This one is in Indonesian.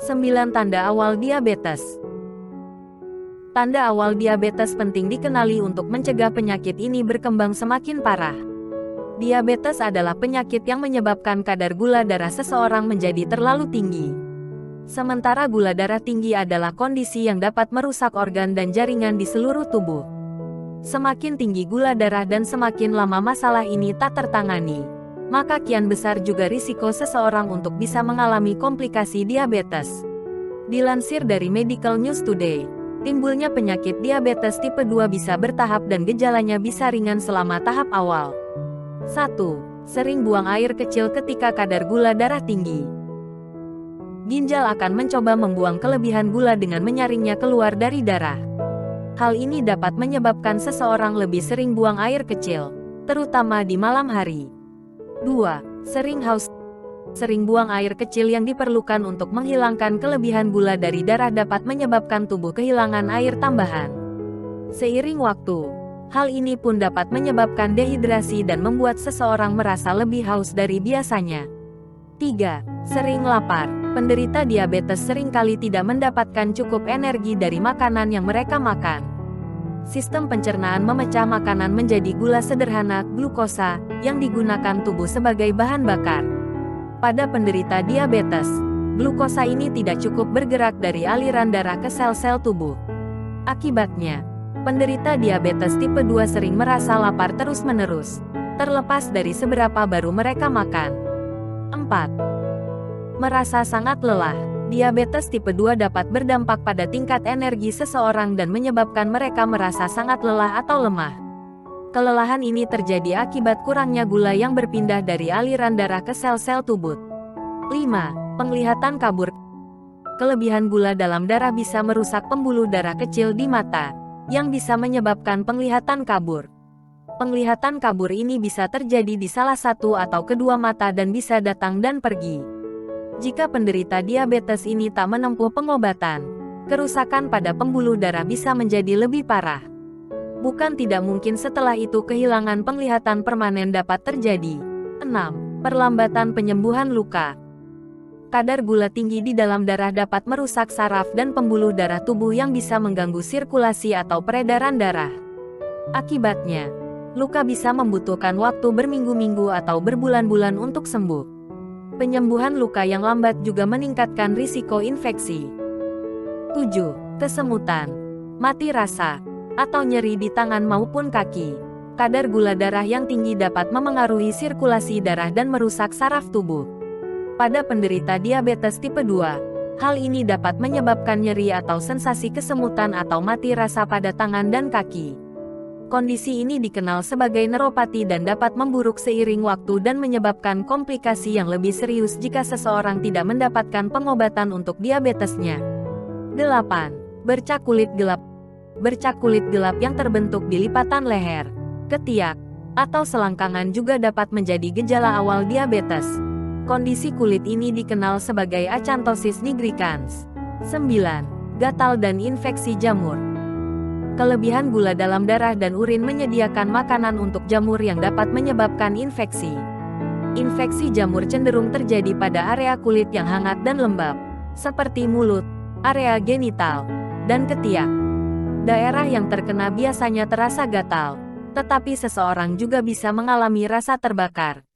9 tanda awal diabetes. Tanda awal diabetes penting dikenali untuk mencegah penyakit ini berkembang semakin parah. Diabetes adalah penyakit yang menyebabkan kadar gula darah seseorang menjadi terlalu tinggi. Sementara gula darah tinggi adalah kondisi yang dapat merusak organ dan jaringan di seluruh tubuh. Semakin tinggi gula darah dan semakin lama masalah ini tak tertangani, maka kian besar juga risiko seseorang untuk bisa mengalami komplikasi diabetes. Dilansir dari Medical News Today, timbulnya penyakit diabetes tipe 2 bisa bertahap dan gejalanya bisa ringan selama tahap awal. 1. Sering buang air kecil ketika kadar gula darah tinggi. Ginjal akan mencoba membuang kelebihan gula dengan menyaringnya keluar dari darah. Hal ini dapat menyebabkan seseorang lebih sering buang air kecil, terutama di malam hari. 2. Sering haus. Sering buang air kecil yang diperlukan untuk menghilangkan kelebihan gula dari darah dapat menyebabkan tubuh kehilangan air tambahan. Seiring waktu, hal ini pun dapat menyebabkan dehidrasi dan membuat seseorang merasa lebih haus dari biasanya. 3. Sering lapar. Penderita diabetes seringkali tidak mendapatkan cukup energi dari makanan yang mereka makan. Sistem pencernaan memecah makanan menjadi gula sederhana, glukosa, yang digunakan tubuh sebagai bahan bakar. Pada penderita diabetes, glukosa ini tidak cukup bergerak dari aliran darah ke sel-sel tubuh. Akibatnya, penderita diabetes tipe 2 sering merasa lapar terus-menerus, terlepas dari seberapa baru mereka makan. 4. Merasa sangat lelah. Diabetes tipe 2 dapat berdampak pada tingkat energi seseorang dan menyebabkan mereka merasa sangat lelah atau lemah. Kelelahan ini terjadi akibat kurangnya gula yang berpindah dari aliran darah ke sel-sel tubuh. 5. Penglihatan kabur. Kelebihan gula dalam darah bisa merusak pembuluh darah kecil di mata, yang bisa menyebabkan penglihatan kabur. Penglihatan kabur ini bisa terjadi di salah satu atau kedua mata dan bisa datang dan pergi. Jika penderita diabetes ini tak menempuh pengobatan, kerusakan pada pembuluh darah bisa menjadi lebih parah. Bukan tidak mungkin setelah itu kehilangan penglihatan permanen dapat terjadi. 6. Perlambatan penyembuhan luka. Kadar gula tinggi di dalam darah dapat merusak saraf dan pembuluh darah tubuh yang bisa mengganggu sirkulasi atau peredaran darah. Akibatnya, luka bisa membutuhkan waktu berminggu-minggu atau berbulan-bulan untuk sembuh. Penyembuhan luka yang lambat juga meningkatkan risiko infeksi. 7. Kesemutan, mati rasa, atau nyeri di tangan maupun kaki. Kadar gula darah yang tinggi dapat memengaruhi sirkulasi darah dan merusak saraf tubuh. Pada penderita diabetes tipe 2, hal ini dapat menyebabkan nyeri atau sensasi kesemutan atau mati rasa pada tangan dan kaki. Kondisi ini dikenal sebagai neuropati dan dapat memburuk seiring waktu dan menyebabkan komplikasi yang lebih serius jika seseorang tidak mendapatkan pengobatan untuk diabetesnya. 8. Bercak kulit gelap. Bercak kulit gelap yang terbentuk di lipatan leher, ketiak, atau selangkangan juga dapat menjadi gejala awal diabetes. Kondisi kulit ini dikenal sebagai acanthosis nigricans. 9. Gatal dan infeksi jamur. Kelebihan gula dalam darah dan urin menyediakan makanan untuk jamur yang dapat menyebabkan infeksi. Infeksi jamur cenderung terjadi pada area kulit yang hangat dan lembab, seperti mulut, area genital, dan ketiak. Daerah yang terkena biasanya terasa gatal, tetapi seseorang juga bisa mengalami rasa terbakar.